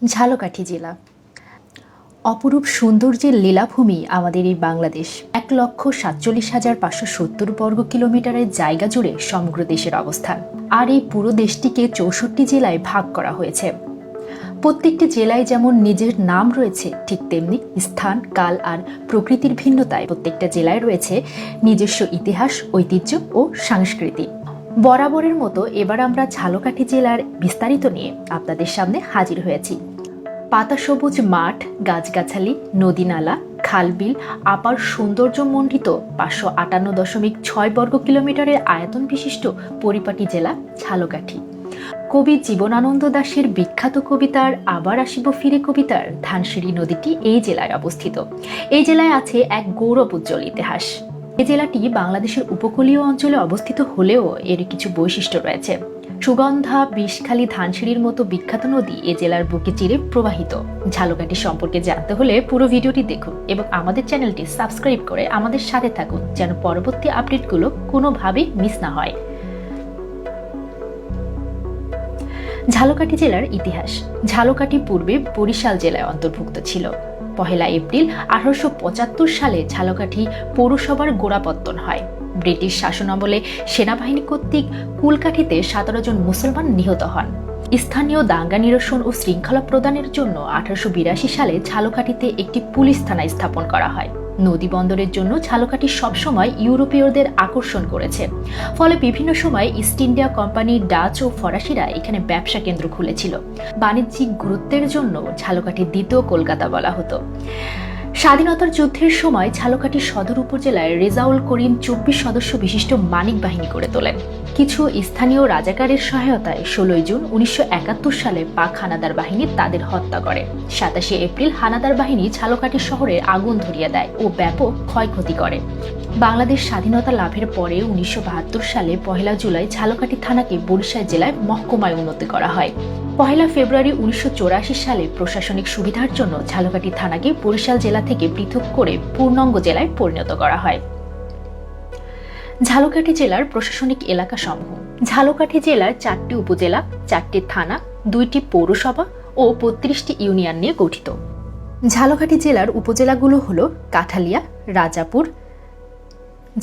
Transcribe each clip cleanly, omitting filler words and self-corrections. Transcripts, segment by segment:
ঝালকাঠি জেলা অপরূপ সৌন্দর্যের লীলাভূমি আমাদের এই বাংলাদেশ। ১,৪৭,৫৭০ বর্গ কিলোমিটারের জায়গা জুড়ে সমগ্র দেশের অবস্থান। আর এই পুরো দেশটিকে ৬৪ জেলায় ভাগ করা হয়েছে। প্রত্যেকটি জেলায় যেমন নিজের নাম রয়েছে, ঠিক তেমনি স্থান, কাল আর প্রকৃতির ভিন্নতায় প্রত্যেকটা জেলায় রয়েছে নিজস্ব ইতিহাস, ঐতিহ্য ও সংস্কৃতি। বরাবরের মতো এবার আমরা ঝালকাঠি জেলার বিস্তারিত নিয়ে আপনাদের সামনে হাজির হয়েছি। পাতা সবুজ মাঠ, গাছগাছালি, নদী-নালা, খালবিল, আপার সৌন্দর্যমণ্ডিত ৫৫৮.৬ বর্গ কিলোমিটারের আয়তন বিশিষ্ট পরিপাটি জেলা ঝালকাঠি। কবি জীবনানন্দ দাশের বিখ্যাত কবিতার আবার আসিব ফিরে কবিতার ধানসিঁড়ি নদীটি এই জেলায় অবস্থিত। এই জেলায় আছে এক গৌরব উজ্জ্বল ইতিহাস। এই জেলাটি বাংলাদেশের উপকূলীয় অঞ্চলে অবস্থিত হলেও এর কিছু বৈশিষ্ট্য রয়েছে। সুগন্ধা, বিষখালী, ধানসিঁড়ির মতো বিখ্যাত নদী এ জেলার বুকে চিরে প্রবাহিত। ঝালকাঠি সম্পর্কে জানতে হলে পুরো ভিডিওটি দেখুন এবং আমাদের চ্যানেলটি সাবস্ক্রাইব করে আমাদের সাথে থাকুন, যেন পরবর্তী আপডেটগুলো কোনোভাবেই মিস না হয়। ঝালকাঠি জেলার ইতিহাস। ঝালকাঠি পূর্বে বরিশাল জেলায় অন্তর্ভুক্ত ছিল। ১ এপ্রিল ১৮৭৫ সালে ঝালকাঠি পৌরসভার গোড়াপত্তন হয়। ব্রিটিশ শাসনামলে সেনাবাহিনী কর্তৃক কুলকাঠিতে ১৭ জন মুসলমান নিহত হন। স্থানীয় দাঙ্গা নিরসন ও শৃঙ্খলা প্রদানের জন্য ১৮৮২ সালে ঝালকাঠিতে একটি পুলিশ থানা স্থাপন করা হয়। নদী বন্দরের জন্য ঝালকাঠি সবসময় ইউরোপীয়দের আকর্ষণ করেছে। ফলে বিভিন্ন সময় ইস্ট ইন্ডিয়া কোম্পানি, ডাচ ও ফরাসিরা এখানে ব্যবসা কেন্দ্র খুলেছিল। বাণিজ্যিক গুরুত্বের জন্য ঝালকাঠি দ্বিতীয় কলকাতা বলা হতো। স্বাধীনতার যুদ্ধের সময় ঝালকাঠি সদর উপজেলায় রেজাউল করিম ২৪ সদস্য বিশিষ্ট মানিক বাহিনী গড়ে তোলেন। কিছু স্থানীয় রাজাকারের সহায়তায় ১৬ জুন ১৯৭১ সালে পাক হানাদার বাহিনী তাদের হত্যা করে। ২৭ এপ্রিল হানাদার বাহিনী ঝালকাঠি শহরে আগুন ধরিয়ে দেয় ও ব্যাপক ক্ষয়ক্ষতি করে। বাংলাদেশ স্বাধীনতা লাভের পরে ১৯৭২ সালে ১ জুলাই ঝালকাঠি থানাকে বরিশাল জেলায় মহকুমায় উন্নত করা হয়। ১ ফেব্রুয়ারি ১৯৮৪ সালে প্রশাসনিক সুবিধার জন্য ঝালকাঠি থানাকে বরিশাল জেলা থেকে পৃথক করে পূর্ণাঙ্গ জেলায় পরিণত করা হয়। ঝালকাঠি জেলার প্রশাসনিক এলাকা সমূহ। ঝালকাঠি জেলার ৪টি উপজেলা, ৪টি থানা, ২টি পৌরসভা ও ৩৫টি ইউনিয়ন নিয়ে গঠিত। ঝালকাঠি জেলার উপজেলাগুলো হল কাঠালিয়া, রাজাপুর,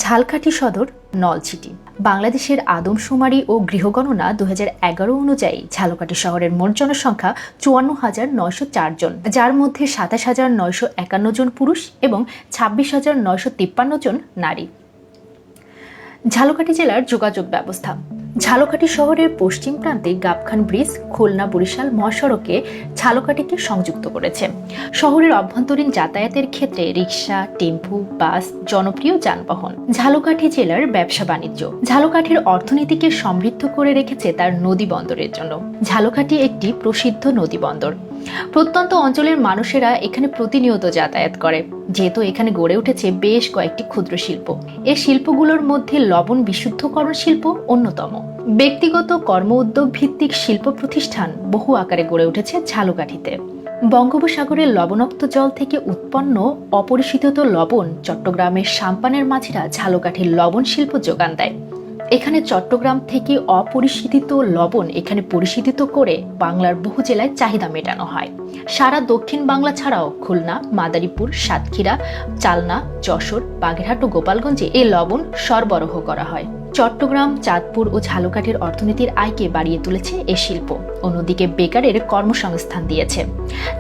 ঝালকাঠি সদর, নলছিটি। বাংলাদেশের আদমশুমারি ও গৃহগণনা ২০১১ অনুযায়ী ঝালকাঠি শহরের মোট জনসংখ্যা ৫৪,৯০৪ জন, যার মধ্যে ২৭,৯৫১ জন পুরুষ এবং ২৬,৯৫৩ জন নারী। ঝালকাঠি জেলার যোগাযোগ ব্যবস্থা। ঝালকাঠি শহরের পশ্চিম প্রান্তে গাবখান ব্রিজ খুলনা বরিশাল মহাসড়কে ঝালকাঠিকে সংযুক্ত করেছে। শহরের অভ্যন্তরীণ যাতায়াতের ক্ষেত্রে রিক্সা, টেম্পু, বাস জনপ্রিয় যানবাহন। ঝালকাঠি জেলার ব্যবসা বাণিজ্য। ঝালকাঠির অর্থনীতিকে সমৃদ্ধ করে রেখেছে তার নদী বন্দরের জন্য। ঝালকাঠি একটি প্রসিদ্ধ নদী বন্দর। প্রত্যন্ত অঞ্চলের মানুষেরা এখানে প্রতিনিয়ত যাতায়াত করে, যেহেতু এখানে গড়ে উঠেছে বেশ কয়েকটি ক্ষুদ্র শিল্প। এই শিল্পগুলোর মধ্যে লবণ বিশুদ্ধকরণ শিল্প অন্যতম। ব্যক্তিগত কর্ম উদ্যোগ ভিত্তিক শিল্প প্রতিষ্ঠান বহু আকারে গড়ে উঠেছে ঝালকাঠিতে। বঙ্গোপসাগরের লবণাক্ত জল থেকে উৎপন্ন অপরিশোধিত লবণ চট্টগ্রামের সাম্পানের মাঝিরা ঝালকাঠির লবণ শিল্প যোগান দেয়। এখানে চট্টগ্রাম থেকে অপরিশোধিত লবণ এখানে পরিশোধিত করে বাংলার বহু জেলায় চাহিদা মেটানো হয়। সারা দক্ষিণ বাংলা ছাড়াও খুলনা, মাদারীপুর, সাতক্ষীরা, চালনা, যশোর, বাগেরহাট ও গোপালগঞ্জে এই লবণ সরবরাহ করা হয়। চট্টগ্রাম, চাঁদপুর ও ঝালকাঠির অর্থনীতির আয়কে বাড়িয়ে তুলেছে এ শিল্প। অন্যদিকে বেকারের কর্মসংস্থান দিয়েছে।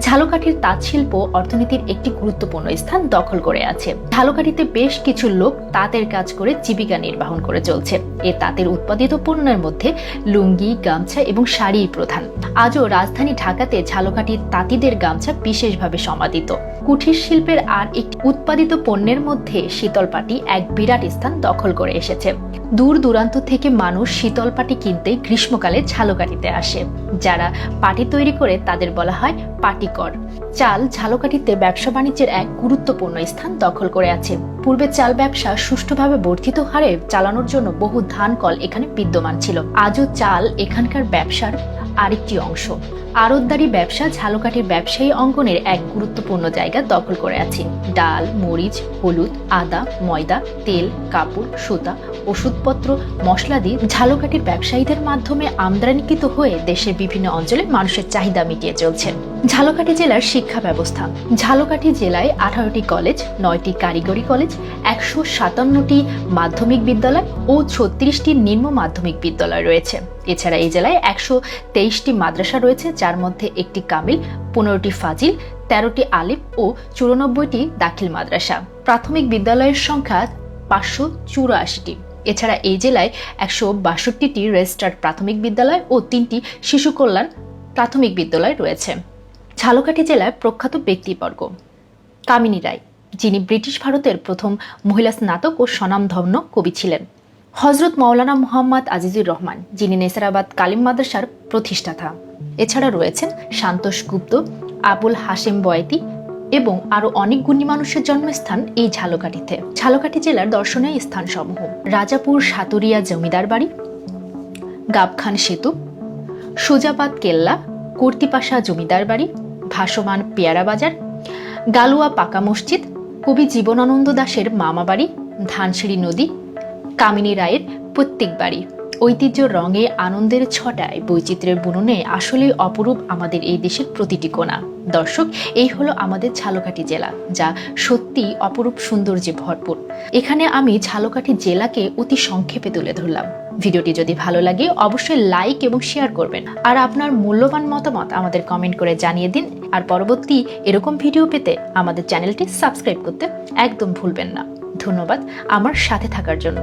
ঝালকাঠির তাঁত শিল্প অর্থনীতির একটি গুরুত্বপূর্ণ স্থান দখল করে আছে। ঝালকাঠিতে বেশ কিছু লোক তাঁতের কাজ করে জীবিকা নির্বাহ করে চলছে। এ তাঁতের উৎপাদিত পণ্যের মধ্যে লুঙ্গি, গামছা এবং শাড়ি প্রধান। আজও রাজধানী ঢাকাতে ঝালকাঠির তাঁতিদের গামছা বিশেষভাবে সমাদিত। কুঠির শিল্পের আর একটি উৎপাদিত পণ্যের মধ্যে শীতলপাটি এক বিরাট স্থান দখল করে এসেছে। দূর দূরান্ত থেকে মানুষ শীতল পাটি কিনতে গ্রীষ্মকালে ঝালকাঠিতে আসে। যারা পাটি তৈরি করে তাদের বলা হয় পাটিকর। চাল ঝালকাঠিতে ব্যবসা বাণিজ্যের এক গুরুত্বপূর্ণ স্থান দখল করে আছে। পূর্বে চাল ব্যবসা সুষ্ঠুভাবে বর্ধিত হারে চালানোর জন্য বহু ধান কল এখানে বিদ্যমান ছিল। আজও চাল এখানকার ব্যবসার আরেকটি অংশ। আড়তদারি ব্যবসা ঝালকাঠির ব্যবসায়ী অঙ্গনের এক গুরুত্বপূর্ণ জায়গা দখল করে আছে। ডাল, মরিচ, হলুদ, আদা, ময়দা, তেল, কাপড়, সুতা, ওষুধপত্র, মশলাদি ঝালকাঠির ব্যবসায়ীদের মাধ্যমে আমদানিকৃত হয়ে দেশের বিভিন্ন অঞ্চলে মানুষের চাহিদা মিটিয়ে চলছে। ঝালকাঠি জেলার শিক্ষা ব্যবস্থা। ঝালকাঠি জেলায় 18টি কলেজ, 9টি কারিগরি কলেজ, 157টি মাধ্যমিক বিদ্যালয় ও 36টি নিম্ন মাধ্যমিক বিদ্যালয় রয়েছে। এছাড়া এই জেলায় 123টি মাদ্রাসা রয়েছে, যার মধ্যে একটি কামিল, 15টি ফাজিল, 13টি আলিম ও 94টি দাখিল মাদ্রাসা। প্রাথমিক বিদ্যালয়ের সংখ্যা 584টি। এছাড়া এই জেলায় 162টি রেজিস্টার্ড প্রাথমিক বিদ্যালয় ও 3টি শিশু কল্যাণ প্রাথমিক বিদ্যালয় রয়েছে। ঝালকাঠি জেলায় প্রখ্যাত ব্যক্তিবর্গ। কামিনী রায়, যিনি ব্রিটিশ ভারতের প্রথম মহিলা স্নাতক ও স্বনামধন্য কবি ছিলেন। হজরত মাওলানা মুহাম্মদ আজিজুর রহমান, যিনি নেসারাবাদ কালিম মাদ্রাসার প্রতিষ্ঠাতা। এছাড়া রয়েছেন সান্তোষ গুপ্ত, আবুল হাশেম বয়াতি এবং আরো অনেক গুণী মানুষের জন্মস্থান এই ঝালকাঠিতে। ঝালকাঠি জেলার দর্শনীয় স্থানসমূহ: রাজাপুর সাতুরিয়া জমিদার বাড়ি, গাবখান সেতু, সুজাবাদ কেল্লা, কর্তিপাশা জমিদার বাড়ি, ভাসমান পেয়ারা বাজার, গালুয়া পাকা মসজিদ, কবি জীবনানন্দ দাশের মামা বাড়ি, ধানসিঁড়ি নদী, কামিনী রায়ের প্রত্যেক বাড়ি। ঐতিহ্য রঙে আনন্দের ছটায় বৈচিত্র্যের বুননে আসলেই অপরূপ আমাদের এই দেশের প্রতিটি কোণা। দর্শক, এই হলো আমাদের ঝালকাঠি জেলা, যা সত্যি অপরূপ সৌন্দর্যে ভরপুর। এখানে আমি ঝালকাঠি জেলাকে অতি সংক্ষেপে তুলে ধরলাম। ভিডিওটি যদি ভালো লাগে অবশ্যই লাইক এবং শেয়ার করবেন, আর আপনার মূল্যবান মতামত আমাদের কমেন্ট করে জানিয়ে দিন। আর পরবর্তী এরকম ভিডিও পেতে আমাদের চ্যানেলটি সাবস্ক্রাইব করতে একদম ভুলবেন না। ধন্যবাদ আমার সাথে থাকার জন্য।